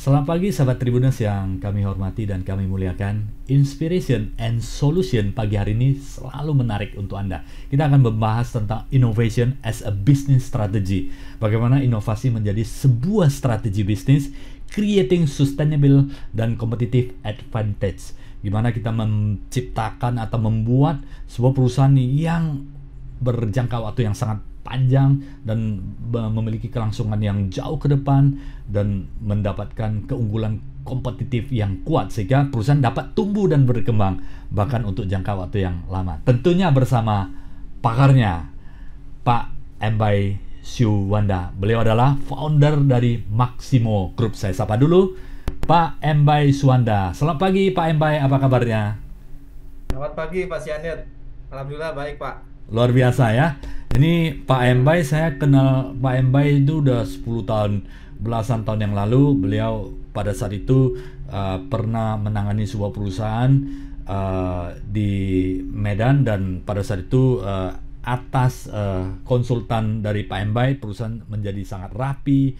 Selamat pagi sahabat Tribuners yang kami hormati dan kami muliakan. Inspiration and Solution pagi hari ini selalu menarik untuk Anda. Kita akan membahas tentang innovation as a business strategy. Bagaimana inovasi menjadi sebuah strategi bisnis, creating sustainable dan competitive advantage. Gimana kita menciptakan atau membuat sebuah perusahaan yang berjangka waktu yang sangat panjang dan memiliki kelangsungan yang jauh ke depan dan mendapatkan keunggulan kompetitif yang kuat sehingga perusahaan dapat tumbuh dan berkembang bahkan untuk jangka waktu yang lama. Tentunya bersama pakarnya Pak Embai Syuwanda. Beliau adalah founder dari Maximo Group. Saya sapa dulu Pak Embai Syuwanda. Selamat pagi Pak Embai, apa kabarnya? Selamat pagi Pak Sianit. Alhamdulillah baik Pak. Luar biasa ya. Ini Pak Embai, saya kenal Pak Embai itu udah 10 tahun, belasan tahun yang lalu. Beliau pada saat itu pernah menangani sebuah perusahaan di Medan, dan pada saat itu atas konsultan dari Pak Embai, perusahaan menjadi sangat rapi,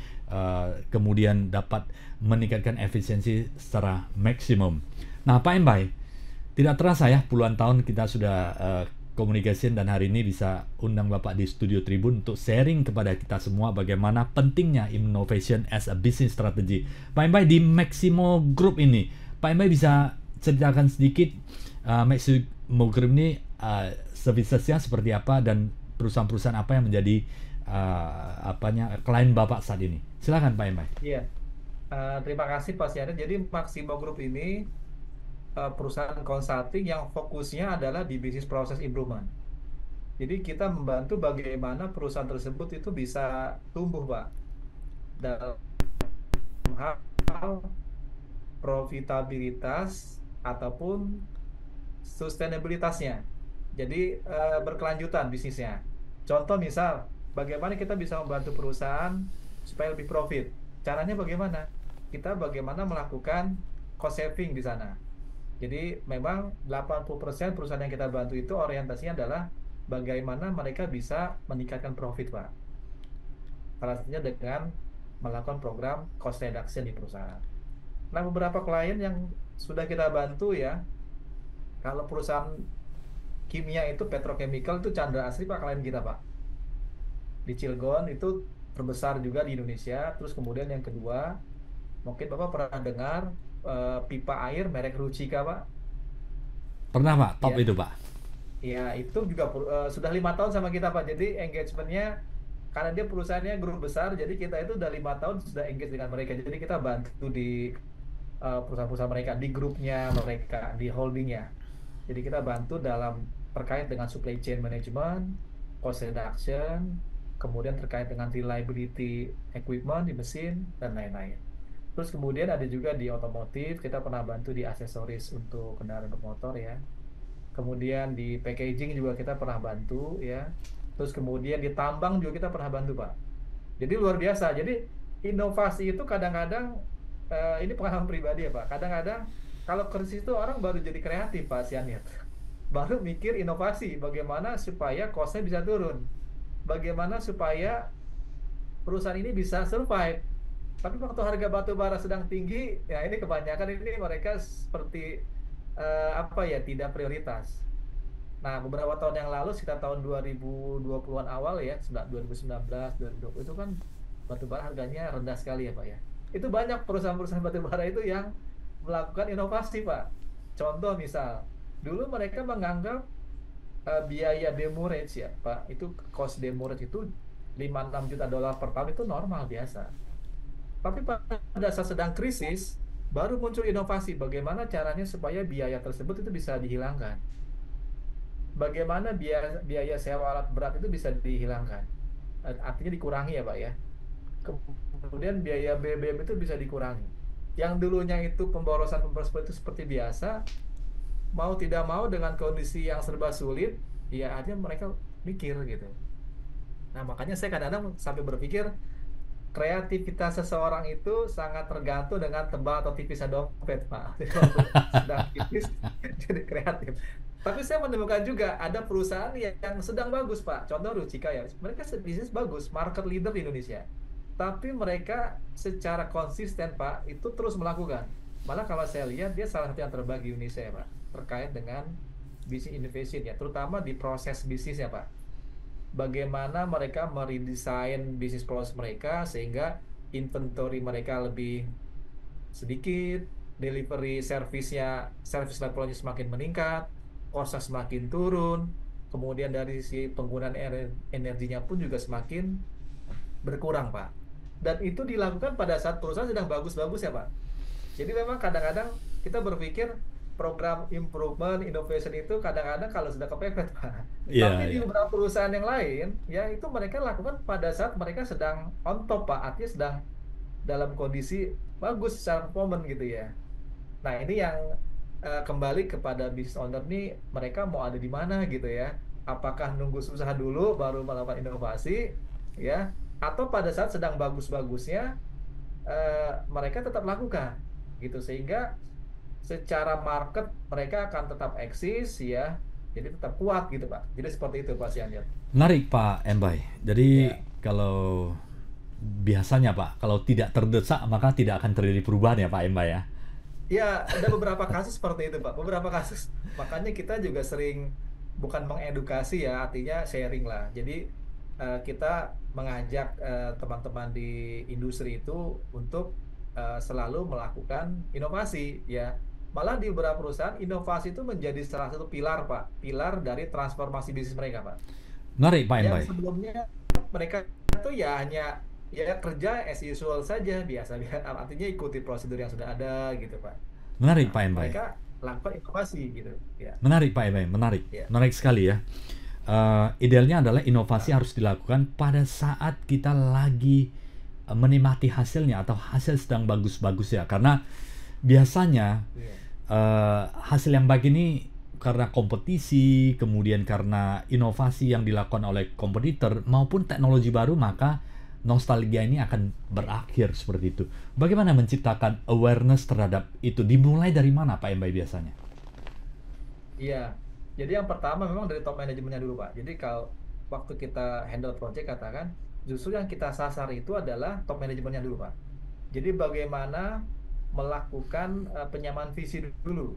kemudian dapat meningkatkan efisiensi secara maksimum. Nah Pak Embai, tidak terasa ya, puluhan tahun kita sudah komunikasi, dan hari ini bisa undang Bapak di Studio Tribun untuk sharing kepada kita semua bagaimana pentingnya innovation as a business strategy. Pak Embai, di Maximo Group ini, Pak Embai bisa ceritakan sedikit Maximo Group ini servicesnya seperti apa dan perusahaan-perusahaan apa yang menjadi klien Bapak saat ini. Silakan Pak Embai. Iya, terima kasih Pak Sianit. Jadi Maximo Group ini perusahaan consulting yang fokusnya adalah di bisnis proses improvement. Jadi kita membantu bagaimana perusahaan tersebut itu bisa tumbuh Pak dalam hal profitabilitas ataupun sustainabilitasnya. Jadi berkelanjutan bisnisnya. Contoh misal, bagaimana kita bisa membantu perusahaan supaya lebih profit. Caranya bagaimana? Kita bagaimana melakukan cost saving di sana. Jadi memang 80% perusahaan yang kita bantu itu orientasinya adalah bagaimana mereka bisa meningkatkan profit, Pak. Salah satunya dengan melakukan program cost reduction di perusahaan. Nah, beberapa klien yang sudah kita bantu ya, kalau perusahaan kimia itu petrochemical itu Chandra Asri Pak, klien kita Pak. Di Cilegon itu terbesar juga di Indonesia. Terus kemudian yang kedua, mungkin Bapak pernah dengar pipa air merek Ruchika Pak. Pernah Pak, top Ya, itu Pak. ya itu juga sudah 5 tahun sama kita Pak. Jadi engagementnya karena dia perusahaannya grup besar, jadi kita itu udah 5 tahun sudah engage dengan mereka. Jadi kita bantu di perusahaan-perusahaan mereka, di grupnya mereka, di holdingnya. Jadi kita bantu dalam terkait dengan supply chain management, cost reduction, kemudian terkait dengan reliability equipment di mesin dan lain-lain. Terus kemudian ada juga di otomotif, kita pernah bantu di aksesoris untuk kendaraan bermotor ya. Kemudian di packaging juga kita pernah bantu ya. Terus kemudian di tambang juga kita pernah bantu Pak. Jadi luar biasa. Jadi inovasi itu kadang-kadang ini pengalaman pribadi ya Pak. Kadang-kadang kalau krisis itu orang baru jadi kreatif Pak Sianit. Baru mikir inovasi, bagaimana supaya cost-nya bisa turun. Bagaimana supaya perusahaan ini bisa survive. Tapi waktu harga batu bara sedang tinggi, ya ini kebanyakan ini mereka seperti apa ya, tidak prioritas. Nah, beberapa tahun yang lalu, sekitar tahun 2020-an awal ya, 2019, 2020 itu kan batu bara harganya rendah sekali ya Pak ya. Itu banyak perusahaan-perusahaan batu bara itu yang melakukan inovasi Pak. Contoh misal, dulu mereka menganggap biaya demurrage ya Pak, itu cost demurrage itu 5-6 juta dolar per tahun itu normal biasa. Tapi pada saat sedang krisis, baru muncul inovasi bagaimana caranya supaya biaya tersebut itu bisa dihilangkan. Bagaimana biaya, biaya sewa alat berat itu bisa dihilangkan. Artinya dikurangi ya Pak ya. Kemudian biaya BBM itu bisa dikurangi. Yang dulunya itu pemborosan itu seperti biasa, mau tidak mau dengan kondisi yang serba sulit, ya akhirnya mereka mikir gitu. Nah, makanya saya kadang-kadang sampai berpikir kreativitas seseorang itu sangat tergantung dengan tebal atau tipisnya dompet, Pak. Jadi waktu sedang tipis, jadi kreatif. Tapi saya menemukan juga ada perusahaan yang sedang bagus, Pak. Contoh Rucika ya, mereka bisnis bagus, market leader di Indonesia. tapi mereka secara konsisten Pak itu terus melakukan. Malah kalau saya lihat dia salah satu yang terbaik di Indonesia ya Pak, terkait dengan business innovation ya, terutama di proses bisnis ya Pak. Bagaimana mereka meredesain bisnis proses mereka sehingga inventory mereka lebih sedikit, delivery service levelnya semakin meningkat, kosnya semakin turun, kemudian dari sisi penggunaan energinya pun juga semakin berkurang, Pak. Dan itu dilakukan pada saat perusahaan sedang bagus-bagus ya, Pak. Jadi memang kadang-kadang kita berpikir program improvement, innovation itu kadang-kadang kalau sudah kepepet, Pak. Iya, Tapi di iya. beberapa perusahaan yang lain, ya itu mereka lakukan pada saat mereka sedang on top, Pak. Artinya sedang dalam kondisi bagus secara performance gitu ya. Nah, ini yang kembali kepada business owner nih, mereka mau ada di mana gitu ya. Apakah nunggu susah dulu baru melakukan inovasi, ya, atau pada saat sedang bagus-bagusnya mereka tetap lakukan gitu sehingga secara market mereka akan tetap eksis ya. Jadi tetap kuat gitu, Pak. Jadi seperti itu Pak Sianjat. Menarik Pak Embai. Jadi Ya. kalau biasanya Pak, kalau tidak terdesak maka tidak akan terjadi perubahan ya Pak Embai ya. Ya, ada beberapa kasus seperti itu, Pak. Beberapa kasus. Makanya kita juga sering bukan mengedukasi ya, artinya sharing lah. Jadi kita mengajak teman-teman di industri itu untuk selalu melakukan inovasi ya. Malah di beberapa perusahaan inovasi itu menjadi salah satu pilar, Pak. Pilar dari transformasi bisnis mereka, Pak. Menarik Pak Embai. Yang sebelumnya mereka itu ya hanya ya kerja as usual saja, biasa-biasa. Artinya ikuti prosedur yang sudah ada gitu, Pak. Menarik Nah, Pak Embai. mereka lakukan inovasi gitu, ya, Menarik Pak Embai, menarik. ya, Menarik sekali ya. Idealnya adalah inovasi harus dilakukan pada saat kita lagi menikmati hasilnya atau hasil sedang bagus-bagus ya. Karena biasanya iya, hasil yang baik ini karena kompetisi, kemudian karena inovasi yang dilakukan oleh kompetitor maupun teknologi baru, maka nostalgia ini akan berakhir seperti itu. Bagaimana menciptakan awareness terhadap itu? Dimulai dari mana Pak Embai biasanya? iya. Jadi yang pertama memang dari top manajemennya dulu, Pak. Jadi kalau waktu kita handle project katakan, justru yang kita sasar itu adalah top manajemennya dulu, Pak. Jadi bagaimana melakukan penyamaan visi dulu.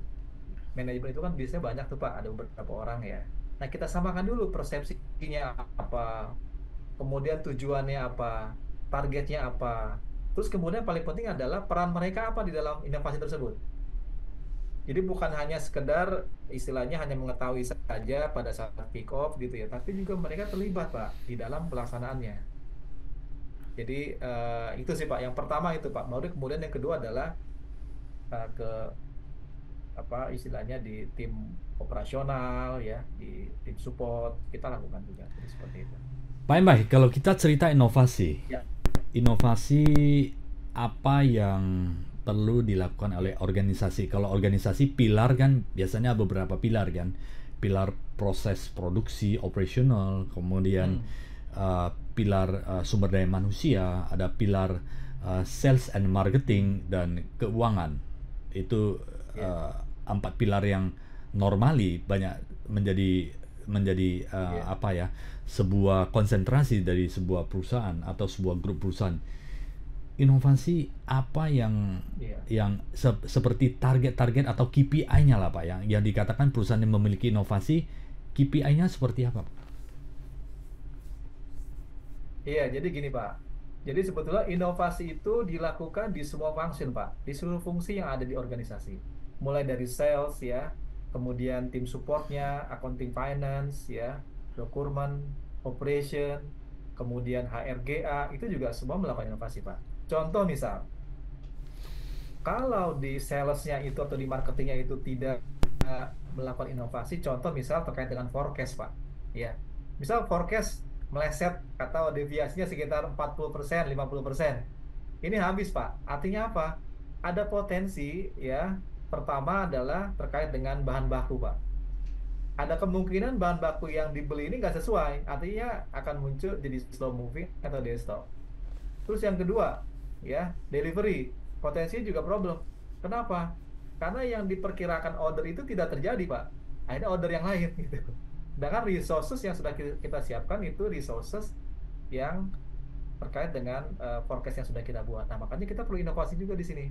Manajemen itu kan biasanya banyak tuh, Pak. Ada beberapa orang ya. Nah, kita samakan dulu persepsinya apa, kemudian tujuannya apa, targetnya apa. Terus kemudian paling penting adalah peran mereka apa di dalam inovasi tersebut. Jadi bukan hanya sekedar istilahnya hanya mengetahui saja pada saat kick off gitu ya, tapi juga mereka terlibat Pak di dalam pelaksanaannya. Jadi itu sih Pak. Yang pertama itu Pak. Baru kemudian yang kedua adalah ke apa istilahnya di tim operasional ya, di tim support kita lakukan juga. Jadi seperti itu. Pak Embai, kalau kita cerita inovasi, Ya, inovasi apa yang perlu dilakukan oleh ya, organisasi? Kalau organisasi pilar kan biasanya beberapa pilar kan, pilar proses produksi operasional, kemudian hmm, pilar sumber daya manusia, ada pilar sales and marketing dan keuangan. Itu ya, empat pilar yang normali banyak menjadi menjadi ya, apa ya, sebuah konsentrasi dari sebuah perusahaan atau sebuah grup perusahaan. Inovasi apa yang ya. seperti target-target atau KPI-nya lah Pak, yang dikatakan perusahaan yang memiliki inovasi, KPI-nya seperti apa Pak? Iya, jadi gini Pak. Jadi sebetulnya inovasi itu dilakukan di semua function Pak, di seluruh fungsi yang ada di organisasi. Mulai dari sales ya, kemudian tim supportnya, accounting finance ya, procurement, operation, kemudian HRGA, itu juga semua melakukan inovasi Pak. Contoh misal, kalau di salesnya itu atau di marketingnya itu tidak melakukan inovasi, contoh misal terkait dengan forecast, Pak. Ya, misal forecast meleset atau deviasinya sekitar 40%, 50%. Ini habis, Pak. Artinya apa? Ada potensi, ya. Pertama adalah terkait dengan bahan baku, Pak. Ada kemungkinan bahan baku yang dibeli ini nggak sesuai, artinya akan muncul jadi slow moving atau dead stock. Terus yang kedua, ya, delivery. Potensinya juga problem. Kenapa? Karena yang diperkirakan order itu tidak terjadi, Pak. Akhirnya order yang lain gitu. Sedangkan resources yang sudah kita siapkan itu resources yang terkait dengan forecast yang sudah kita buat. Nah, makanya kita perlu inovasi juga di sini.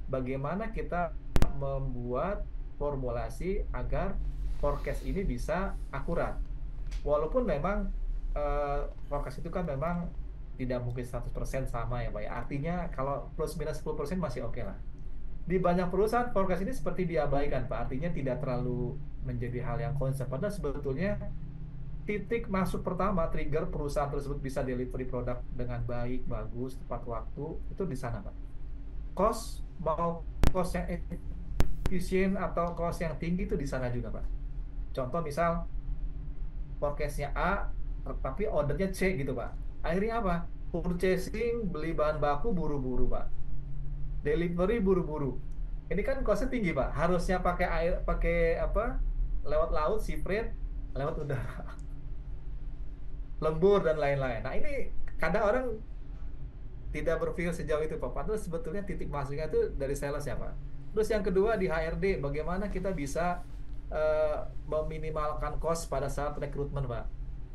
Bagaimana kita membuat formulasi agar forecast ini bisa akurat. Walaupun memang forecast itu kan memang tidak mungkin 100% sama ya Pak ya. Artinya kalau plus minus 10% masih oke lah. Di banyak perusahaan forecast ini seperti diabaikan Pak. Artinya tidak terlalu menjadi hal yang konsep. Padahal sebetulnya titik masuk pertama trigger perusahaan tersebut bisa delivery produk dengan baik, bagus, tepat waktu itu di sana Pak. Cost mau cost yang efisien atau cost yang tinggi itu di sana juga Pak. Contoh misal forecastnya A tapi ordernya C gitu Pak. Akhirnya apa? Purchasing beli bahan baku buru-buru Pak. Delivery buru-buru. Ini kan costnya tinggi Pak. Harusnya pakai air, pakai apa? Lewat laut, sea freight, lewat udara, lembur dan lain-lain. Nah ini kadang orang tidak berpikir sejauh itu Pak. Padahal sebetulnya titik masuknya itu dari sales ya Pak. Terus yang kedua di HRD, bagaimana kita bisa meminimalkan cost pada saat rekrutmen Pak.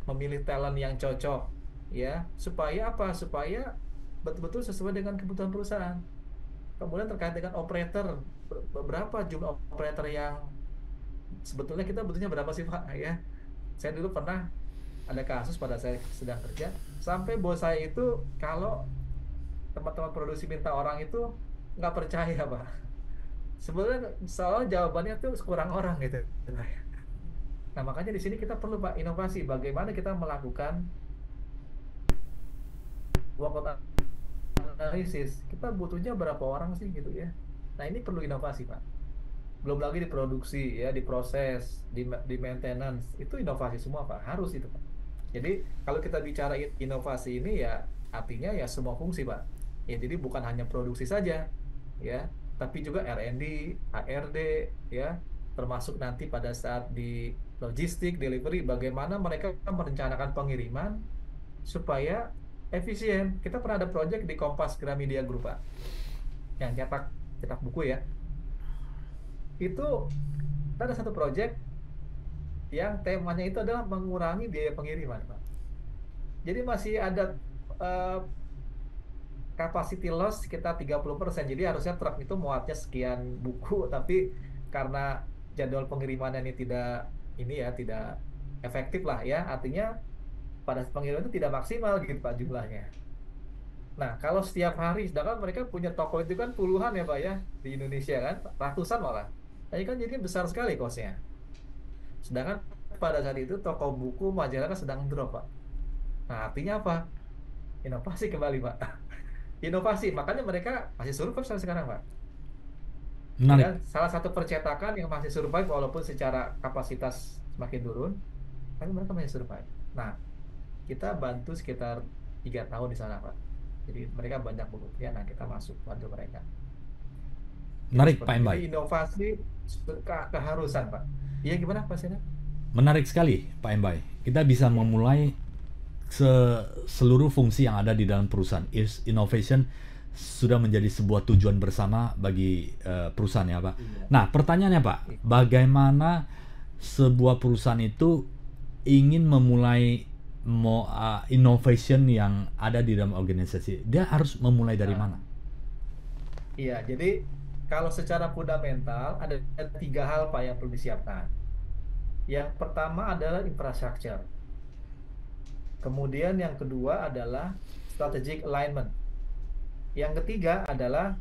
Memilih talent yang cocok ya. Supaya apa? Supaya betul-betul sesuai dengan kebutuhan perusahaan. Kemudian terkait dengan operator, berapa jumlah operator yang sebetulnya kita butuhnya berapa sih Pak ya? Saya dulu pernah ada kasus pada saya sedang kerja, sampai bos saya itu kalau teman-teman produksi minta orang itu nggak percaya Pak. Sebenarnya soal jawabannya tuh kurang orang gitu. Nah makanya di sini kita perlu Pak inovasi. Bagaimana kita melakukan workout analisis. Kita butuhnya berapa orang sih gitu ya. Nah ini perlu inovasi Pak. Belum lagi di produksi ya, di proses, di maintenance itu inovasi semua Pak. Harus itu Pak. Jadi kalau kita bicara inovasi ini ya artinya ya semua fungsi Pak. Ya jadi bukan hanya produksi saja ya, tapi juga R&D, HRD ya, termasuk nanti pada saat di logistik, delivery bagaimana mereka merencanakan pengiriman supaya efisien. Kita pernah ada project di Kompas Gramedia Group Pak, yang cetak buku ya. Itu ada satu project yang temanya itu adalah mengurangi biaya pengiriman Pak. Jadi masih ada capacity loss sekitar 30%. Jadi harusnya truk itu muatnya sekian buku, tapi karena jadwal pengirimannya ini tidak efektif lah ya. Artinya pada pengiriman itu tidak maksimal gitu Pak jumlahnya. Nah, kalau setiap hari, sedangkan mereka punya toko itu kan puluhan ya Pak ya di Indonesia kan, ratusan malah. Nah, ini kan jadi besar sekali kosnya. Sedangkan pada saat itu toko buku majalah kan sedang drop Pak. Nah, artinya apa? Inovasi kembali Pak. Inovasi, makanya mereka masih survive sampai sekarang Pak. Menarik. Ya, salah satu percetakan yang masih survive walaupun secara kapasitas semakin turun, tapi mereka masih survive. Nah, kita bantu sekitar 3 tahun di sana Pak. Jadi mereka banyak bekerja, nah kita masuk bantu mereka. Itu Menarik Pak seperti jadi Embai. inovasi keharusan Pak. Iya gimana Pak Sina? Menarik sekali Pak Embai. Kita bisa Iya. memulai seluruh fungsi yang ada di dalam perusahaan. Innovation sudah menjadi sebuah tujuan bersama bagi perusahaan ya Pak. Iya. Nah pertanyaannya Pak, bagaimana sebuah perusahaan itu ingin memulai innovation yang ada di dalam organisasi? Dia harus memulai dari Nah, mana? iya, jadi kalau secara fundamental ada 3 hal Pak yang perlu disiapkan. Yang pertama adalah infrastructure. Kemudian yang kedua adalah strategic alignment. Yang ketiga adalah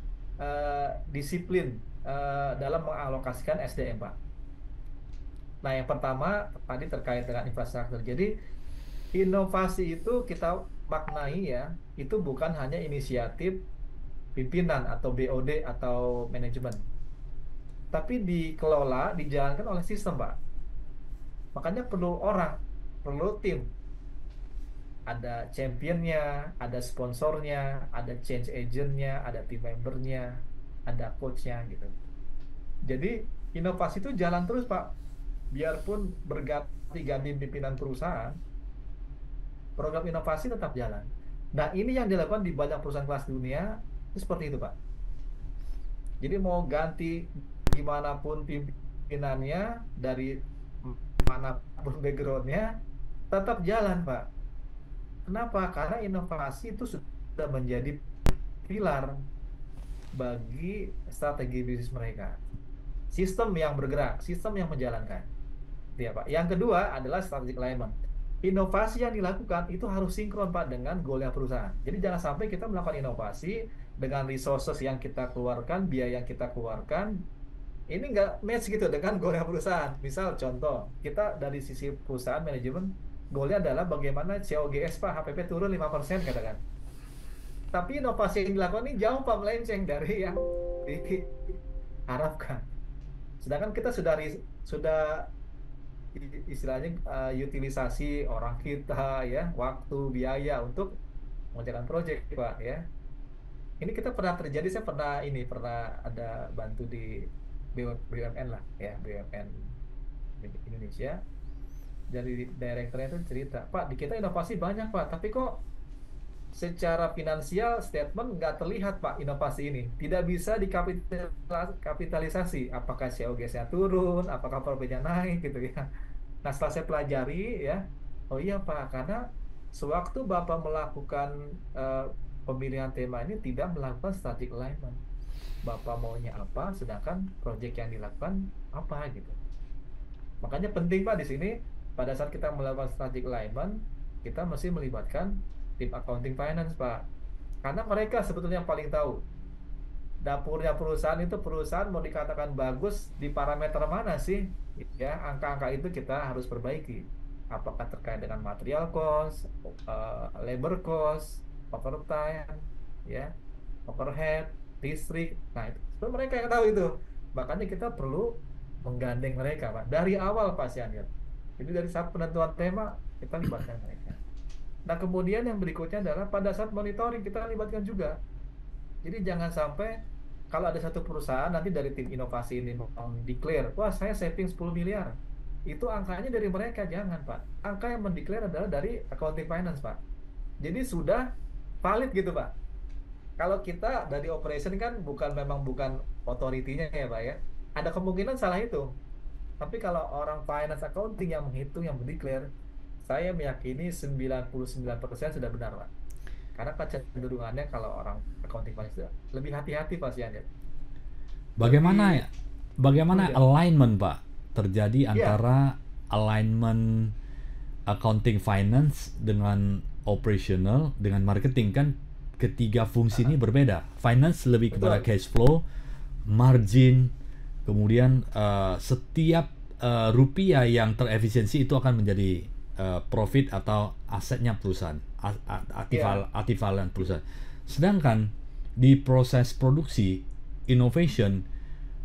disiplin dalam mengalokasikan SDM, Pak. Nah, yang pertama tadi terkait dengan infrastruktur. Jadi, inovasi itu kita maknai ya, itu bukan hanya inisiatif pimpinan atau BOD atau manajemen, tapi dikelola, dijalankan oleh sistem, Pak. Makanya perlu orang, perlu tim. Ada championnya, ada sponsornya, ada change agentnya, ada team membernya, ada coachnya gitu. Jadi inovasi itu jalan terus Pak. Biarpun berganti-ganti pimpinan perusahaan, program inovasi tetap jalan. Nah ini yang dilakukan di banyak perusahaan kelas dunia itu seperti itu Pak. Jadi mau ganti gimana pun pimpinannya dari manapun backgroundnya tetap jalan Pak. Kenapa? Karena inovasi itu sudah menjadi pilar bagi strategi bisnis mereka. Sistem yang bergerak, sistem yang menjalankan. Itu ya, Pak. Yang kedua adalah strategic alignment. Inovasi yang dilakukan itu harus sinkron, Pak, dengan goalnya perusahaan. Jadi jangan sampai kita melakukan inovasi dengan resources yang kita keluarkan, biaya yang kita keluarkan, ini nggak match gitu dengan goalnya perusahaan. Misal contoh, kita dari sisi perusahaan manajemen, goalnya adalah bagaimana COGS, Pak, HPP turun 5% katakan. Tapi inovasi yang dilakukan ini jauh, Pak, melenceng dari yang diharapkan. Sedangkan kita sudah istilahnya utilisasi orang kita ya, waktu, biaya untuk mengerjakan proyek, Pak ya. Ini kita pernah terjadi, saya pernah ada bantu di BUMN lah ya, BUMN Indonesia. Dari direkturnya itu cerita, Pak, di kita inovasi banyak, Pak, tapi kok secara finansial statement nggak terlihat, Pak, inovasi ini tidak bisa dikapitalisasi. Apakah COGS-nya turun, apakah profitnya naik gitu ya. Nah, setelah saya pelajari ya, oh iya, Pak, karena sewaktu Bapak melakukan pemilihan tema ini tidak melakukan static alignment. Bapak maunya apa, sedangkan proyek yang dilakukan apa gitu. Makanya penting, Pak, di sini pada saat kita melakukan strategic alignment, kita mesti melibatkan tim accounting finance, Pak. Karena mereka sebetulnya yang paling tahu dapurnya perusahaan itu, perusahaan mau dikatakan bagus di parameter mana sih? Ya, angka-angka itu kita harus perbaiki. Apakah terkait dengan material cost, labor cost, overtime, ya, overhead, listrik. Nah, itu mereka yang tahu itu. Makanya kita perlu menggandeng mereka, Pak. Dari awal, Pak Sianir. Jadi dari saat penentuan tema, kita libatkan mereka. Nah, kemudian yang berikutnya adalah pada saat monitoring, kita libatkan juga. Jadi jangan sampai kalau ada satu perusahaan nanti dari tim inovasi ini declare, wah saya saving 10 miliar. Itu angkanya dari mereka, jangan, Pak. Angka yang mendeklar adalah dari accounting finance, Pak. Jadi sudah valid gitu, Pak. Kalau kita dari operation kan memang bukan otoritinya ya, Pak ya. Ada kemungkinan salah itu. Tapi kalau orang finance accounting yang menghitung, yang mendeklar, saya meyakini 99% sudah benar, Pak. Karena kecenderungannya kalau orang accounting finance lebih hati-hati pasiennya. Bagaimana Lebih bagaimana prudent. alignment, Pak, terjadi Iya, antara alignment accounting finance dengan operational dengan marketing? Kan ketiga fungsi ini ah, berbeda. Finance lebih kepada betul. cash flow, margin, kemudian setiap rupiah yang terefisiensi itu akan menjadi profit atau asetnya perusahaan, Iya, aktivalan perusahaan. Sedangkan di proses produksi, innovation,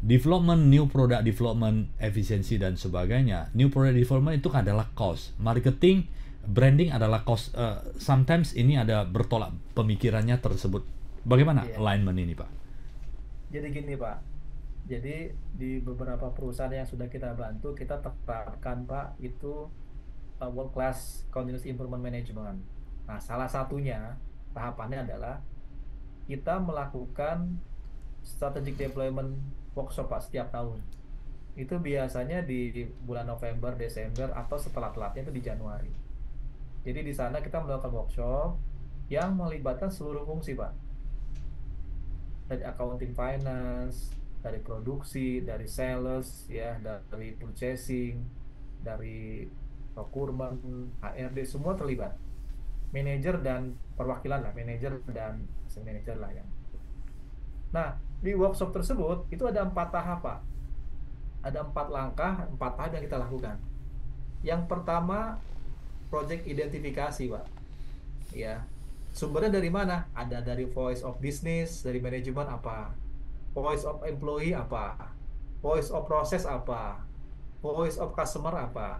development, new product development, efisiensi dan sebagainya. New product development itu adalah cost. Marketing, branding adalah cost. Sometimes ini ada bertolak pemikirannya tersebut. Bagaimana iya. alignment ini, Pak? Jadi gini, Pak. Jadi di beberapa perusahaan yang sudah kita bantu, kita terapkan, Pak, itu world class continuous improvement management. Nah, salah satunya tahapannya adalah kita melakukan strategic deployment workshop, Pak, setiap tahun. Itu biasanya di bulan November, Desember, atau setelah-telatnya itu di Januari. Jadi di sana kita melakukan workshop yang melibatkan seluruh fungsi, Pak. Dari accounting finance, dari produksi, dari sales, ya, dari purchasing, dari procurement, HRD, semua terlibat. Manajer dan perwakilan lah, manajer dan manajer lah yang. Nah, di workshop tersebut itu ada 4 tahap, Pak. Ada 4 langkah, 4 tahap yang kita lakukan. Yang pertama, project identifikasi, Pak. Ya, sumbernya dari mana? Ada dari voice of business, dari manajemen apa, voice of employee apa, voice of process apa, voice of customer apa.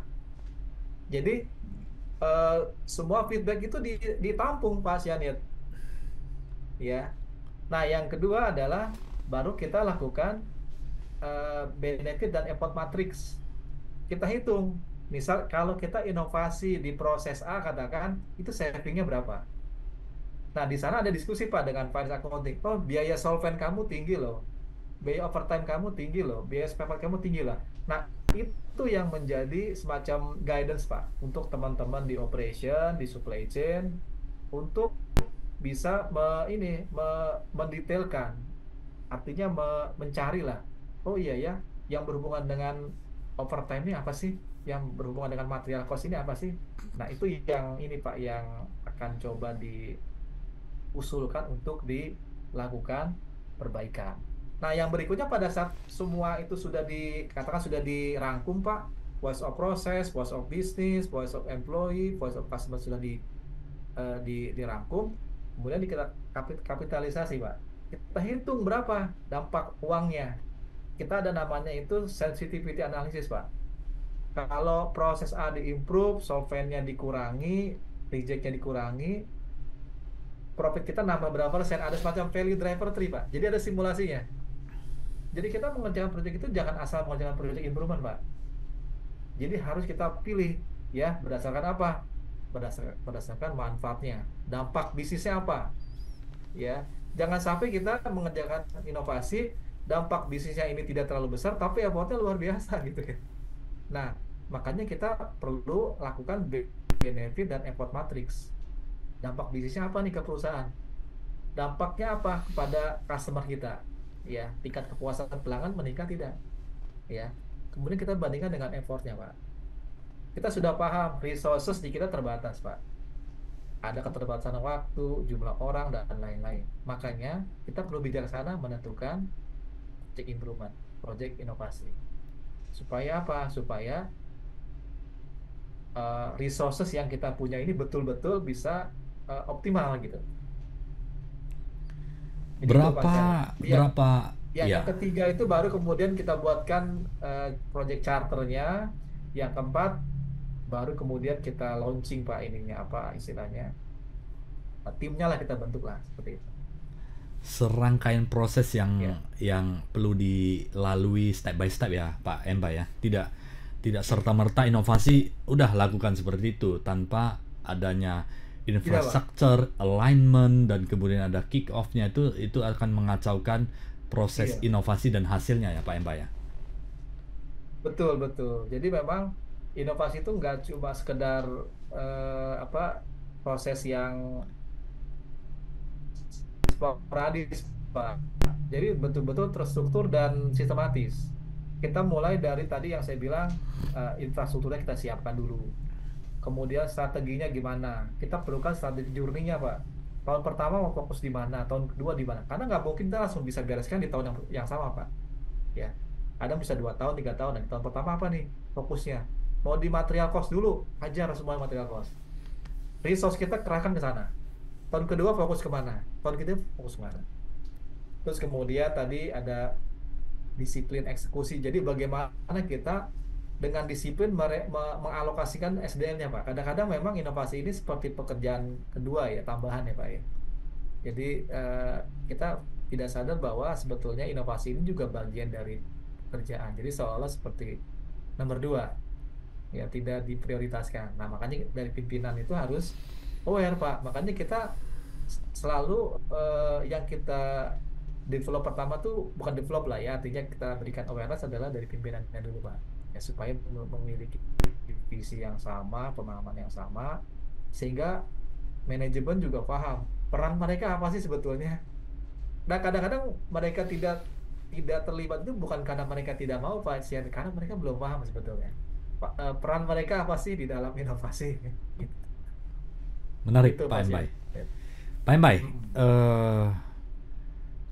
Jadi eh, semua feedback itu ditampung, Pak Sianit, ya. Nah, yang kedua adalah baru kita lakukan benefit dan effort matrix. Kita hitung. Misal kalau kita inovasi di proses A, katakan itu savingnya berapa. Nah, di sana ada diskusi, Pak, dengan finance accounting. Oh, biaya solvent kamu tinggi loh. Biaya overtime kamu tinggi loh. Biaya spare part kamu tinggi lah. Nah, itu yang menjadi semacam guidance, Pak, untuk teman-teman di operation, di supply chain. untuk bisa mendetailkan, artinya mencari lah. Oh iya ya, yang berhubungan dengan overtime ini apa sih? Yang berhubungan dengan material cost ini apa sih? Nah, itu yang ini Pak yang akan coba diusulkan untuk dilakukan perbaikan. Nah, yang berikutnya pada saat semua itu sudah dikatakan sudah dirangkum Pak, voice of process, voice of business, voice of employee, voice of customer sudah dirangkum, kemudian kita kapitalisasi Pak. Kita hitung berapa dampak uangnya. Kita ada namanya itu sensitivity analysis Pak. Kalau proses A diimprove, solventnya dikurangi, rejectnya dikurangi, profit kita nambah berapa persen? Ada semacam value driver tree Pak. Jadi ada simulasinya. Jadi kita mengerjakan proyek itu jangan asal mengerjakan proyek improvement Pak. Jadi harus kita pilih ya berdasarkan apa? Berdasarkan manfaatnya, dampak bisnisnya apa? Ya, jangan sampai kita mengerjakan inovasi, dampak bisnisnya ini tidak terlalu besar, tapi effortnya luar biasa gitu ya. Nah, makanya kita perlu lakukan benefit dan effort matrix. Dampak bisnisnya apa nih ke perusahaan? Dampaknya apa kepada customer kita? Ya, tingkat kepuasan pelanggan meningkat tidak? Ya, kemudian kita bandingkan dengan effortnya, Pak. Kita sudah paham resources di kita terbatas, Pak. Ada keterbatasan waktu, jumlah orang, dan lain-lain. Makanya kita perlu bijaksana menentukan project improvement, project inovasi. Supaya apa? Supaya resources yang kita punya ini betul-betul bisa optimal gitu. Jadi itu Pak Berapa Syarif. berapa Yang ya, ketiga itu baru kemudian kita buatkan project charternya. Yang keempat baru kemudian kita launching Pak ininya apa istilahnya. Timnya lah kita bentuk lah seperti itu. serangkaian proses Ya, yang perlu dilalui step by step ya Pak Emba ya. Tidak ya. serta-merta inovasi udah lakukan seperti itu tanpa adanya Tidak Pak. infrastructure, alignment, dan kemudian ada kick off-nya, itu akan mengacaukan proses Iya, inovasi dan hasilnya ya Pak Emba ya. betul betul. Jadi memang inovasi itu nggak cuma sekedar apa proses yang sporadis, Pak. Jadi betul-betul terstruktur dan sistematis. Kita mulai dari tadi yang saya bilang infrastrukturnya kita siapkan dulu. Kemudian strateginya gimana? Kita perlukan strategi journey-nya, Pak. Tahun pertama mau fokus di mana? Tahun kedua di mana? Karena nggak mungkin kita langsung bisa bereskan di tahun yang sama, Pak. Ya, ada bisa 2 tahun, 3 tahun. Dan tahun pertama apa nih fokusnya? Mau di material cost dulu, hajar semua material cost. Resource kita kerahkan ke sana. Tahun kedua fokus kemana? Tahun ketiga fokus kemana? Terus kemudian tadi ada disiplin eksekusi. Jadi bagaimana kita dengan disiplin mengalokasikan SDM-nya, Pak. Kadang-kadang memang inovasi ini seperti pekerjaan kedua ya, tambahan ya, Pak ya. Jadi kita tidak sadar bahwa sebetulnya inovasi ini juga bagian dari pekerjaan. Jadi seolah seperti nomor dua, ya tidak diprioritaskan. Nah, makanya dari pimpinan itu harus aware, Pak. Makanya kita selalu yang kita develop pertama tuh bukan develop lah ya, artinya kita berikan awareness adalah dari pimpinannya dulu Pak, ya supaya memiliki visi yang sama, pemahaman yang sama, sehingga manajemen juga paham peran mereka apa sih sebetulnya. Nah, kadang-kadang mereka tidak tidak terlibat itu bukan karena mereka tidak mau Pak, sih, karena mereka belum paham sebetulnya peran mereka apa sih di dalam inovasi. Gitu. Menarik Itu Pak Pak Sian. Embai. Pak Embai, Mm-mm. eh,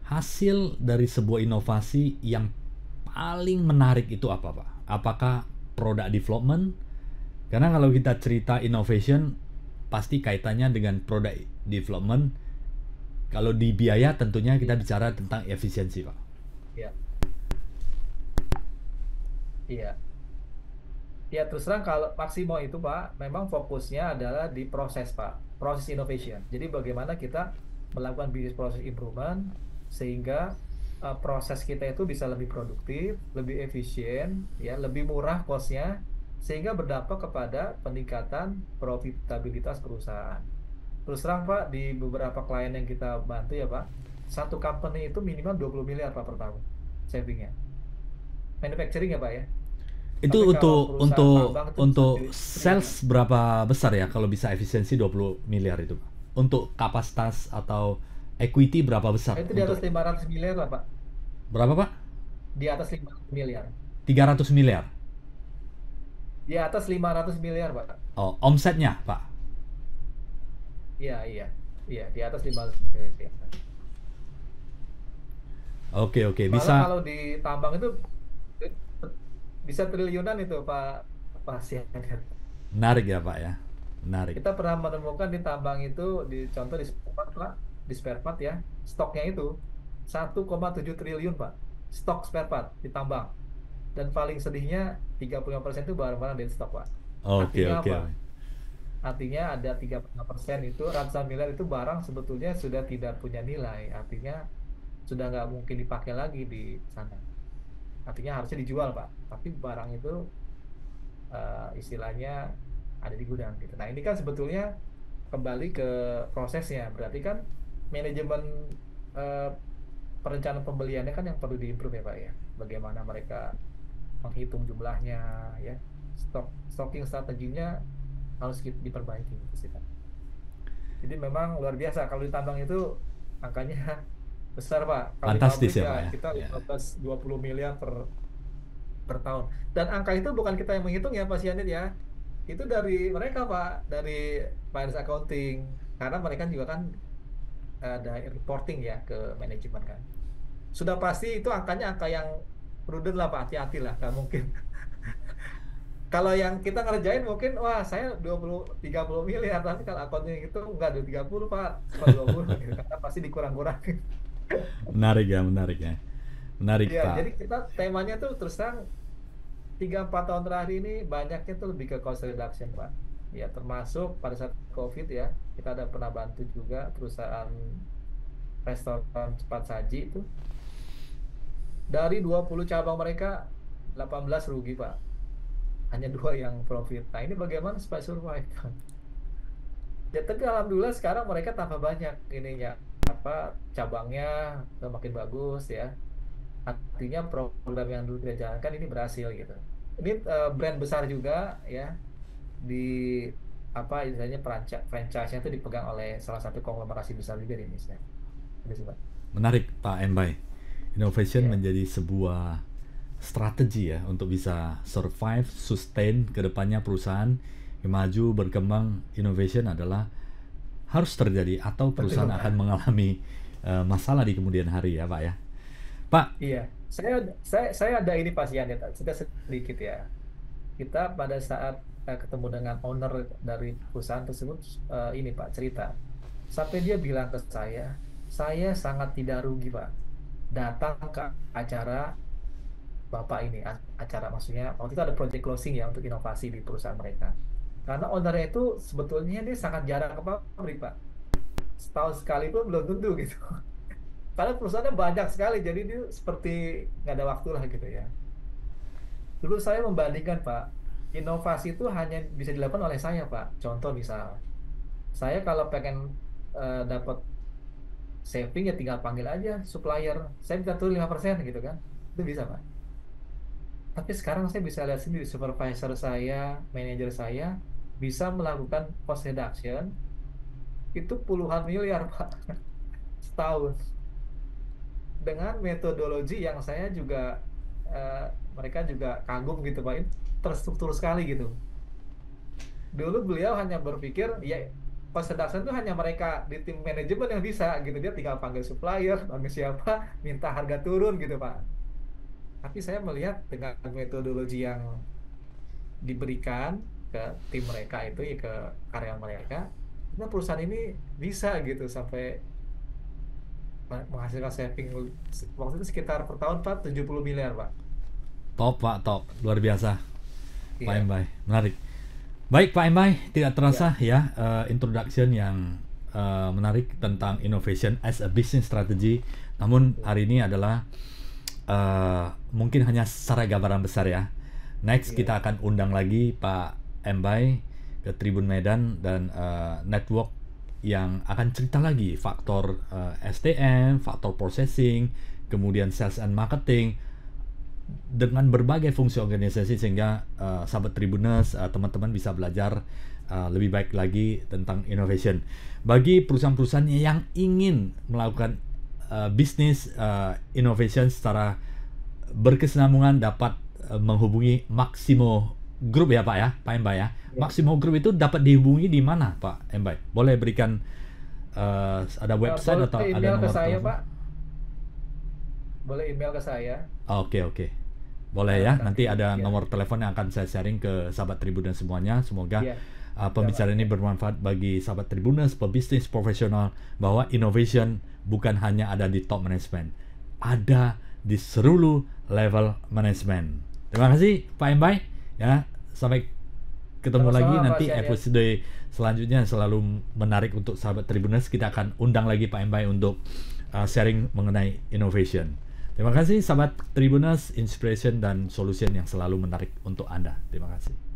hasil dari sebuah inovasi yang paling menarik itu apa Pak? Apakah product development? Karena kalau kita cerita innovation pasti kaitannya dengan product development. Kalau di biaya tentunya kita Iya, bicara tentang efisiensi Pak. iya, iya. Ya, terus terang kalau Maximo itu Pak, memang fokusnya adalah di proses Pak, proses innovation. Jadi bagaimana kita melakukan business process improvement sehingga proses kita itu bisa lebih produktif, lebih efisien, ya, lebih murah cost-nya, sehingga berdampak kepada peningkatan profitabilitas perusahaan. Terus terang Pak, di beberapa klien yang kita bantu ya Pak, satu company itu minimal 20 miliar Pak per tahun savingnya. Manufacturing ya Pak ya. Tapi Itu kalau untuk perusahaan tambang itu bisa untuk triliunan. sales berapa besar ya kalau bisa efisiensi 20 miliar itu Pak? untuk kapasitas atau equity berapa besar Itu di atas untuk 500 miliar lah Pak. berapa Pak? Di atas 500 miliar. 300 miliar. Di atas 500 miliar Pak. Oh, omsetnya Pak. Iya, iya. Iya, di atas 500 miliar. Oke, oke, Malah bisa kalau di tambang itu eh, bisa triliunan itu Pak pasien. menarik ya Pak ya. Menarik. Kita pernah menemukan di tambang itu, di contoh di spare part, Pak, di spare part ya, stoknya itu 1,7 triliun Pak, stok spare part di tambang. Dan paling sedihnya 35% itu barang-barang dari stok Pak. Oke, Artinya oke. apa? Artinya ada 35% itu ratusan miliar itu barang sebetulnya sudah tidak punya nilai. Artinya sudah nggak mungkin dipakai lagi di sana. Artinya harusnya dijual Pak. Tapi barang itu istilahnya ada di gudang gitu. Nah ini kan sebetulnya kembali ke prosesnya. Berarti kan manajemen eh, perencanaan pembeliannya kan yang perlu diimprove ya Pak ya. Bagaimana mereka menghitung jumlahnya ya. Stocking strateginya harus diperbaiki gitu sih Pak. Jadi memang luar biasa kalau di tambang itu angkanya besar Pak. Kalau di Fantastis pabrik ya ya Pak ya. kita Ya. 15-20 miliar per tahun. Dan angka itu bukan kita yang menghitung ya Pak Sianit ya. Itu dari mereka Pak, dari finance accounting. Karena mereka juga kan ada reporting ya ke manajemen kan. Sudah pasti itu angkanya angka yang prudent lah Pak, hati-hati lah, nggak mungkin. Kalau yang kita ngerjain mungkin, wah saya 20-30 miliar, tapi kalau accounting itu nggak 30 Pak, cuma 20 gitu. Karena pasti dikurang-kurangin. Menarik ya, menarik ya. Menarik Ya, Pak. jadi kita temanya tuh terus terang 3-4 tahun terakhir ini banyaknya tuh lebih ke cost reduction, Pak. Ya, termasuk pada saat COVID ya, kita ada pernah bantu juga perusahaan restoran cepat saji itu. Dari 20 cabang mereka, 18 rugi, Pak. Hanya dua yang profit. Nah, ini bagaimana supaya survive, Pak? Ya, tapi alhamdulillah sekarang mereka tambah banyak ininya, apa, cabangnya udah makin bagus ya. Artinya program yang dulu kita jalankan ini berhasil gitu. Ini brand besar juga ya di apa istilahnya franchise-nya itu dipegang oleh salah satu konglomerasi besar juga di Indonesia. Itu sih, Pak. Menarik Pak Embai. Innovation Iya, menjadi sebuah strategi ya untuk bisa survive, sustain ke depannya perusahaan yang maju, berkembang. Innovation adalah harus terjadi atau betul, perusahaan akan Pak. mengalami masalah di kemudian hari ya Pak ya. Pak, Iya, saya ada ini pasien ya, kita sedikit ya. Kita pada saat ketemu dengan owner dari perusahaan tersebut ini Pak cerita. Sampai dia bilang ke saya sangat tidak rugi Pak datang ke acara Bapak ini, acara maksudnya waktu itu ada project closing ya untuk inovasi di perusahaan mereka. Karena ownernya itu sebetulnya dia sangat jarang ke pabrik Pak. Setahun sekali pun belum tentu gitu. Karena perusahaannya banyak sekali, jadi dia seperti nggak ada waktu lah gitu ya. Dulu saya membandingkan Pak, inovasi itu hanya bisa dilakukan oleh saya Pak. Contoh misal, saya kalau pengen dapat saving ya tinggal panggil aja supplier. Saya bisa turun 5% gitu kan. Itu bisa Pak. Tapi sekarang saya bisa lihat sendiri supervisor saya, manajer saya bisa melakukan cost reduction itu puluhan miliar Pak setahun dengan metodologi yang saya juga eh, mereka juga kagum gitu Pak. Ini terstruktur sekali gitu. Dulu beliau hanya berpikir ya cost reduction itu hanya mereka di tim manajemen yang bisa gitu, dia tinggal panggil supplier, panggil siapa, minta harga turun gitu Pak. Tapi saya melihat dengan metodologi yang diberikan ke tim mereka itu ya ke karyawan mereka, nah perusahaan ini bisa gitu sampai menghasilkan saving waktu itu sekitar per tahun Pak 70 miliar Pak. top Pak, top. Luar biasa Pak Iya, Embai. Menarik. Baik Pak Embai, tidak iya, terasa ya introduction yang menarik tentang innovation as a business strategy. Namun hari ini adalah mungkin hanya secara gambaran besar ya. Next iya, kita akan undang lagi Pak Embai ke Tribun Medan dan network yang akan cerita lagi faktor SDM, faktor processing, kemudian sales and marketing dengan berbagai fungsi organisasi sehingga sahabat Tribuners teman-teman bisa belajar lebih baik lagi tentang innovation. Bagi perusahaan-perusahaan yang ingin melakukan bisnis innovation secara berkesinambungan, dapat menghubungi Maximo Group ya Pak ya, Pak Embai ya. Maximo Group itu dapat dihubungi di mana Pak Embai? Boleh berikan ada website atau ada email ke nomor saya, telepon? Pak. Boleh email ke saya. Oke. Boleh ya, nanti ada ya. nomor telepon yang akan saya sharing ke sahabat Tribuners semuanya. Semoga Iya. pembicaraan ini bermanfaat bagi sahabat Tribuners, pebisnis profesional, bahwa innovation bukan hanya ada di top management, ada di seluruh level management. Terima kasih Pak Embai ya. Sampai ketemu Sama-sama, lagi Pak nanti Syed. episode selanjutnya yang selalu menarik untuk sahabat Tribuners. Kita akan undang lagi Pak Embai untuk sharing mengenai innovation. Terima kasih sahabat Tribuners, inspiration dan solution yang selalu menarik untuk Anda. Terima kasih.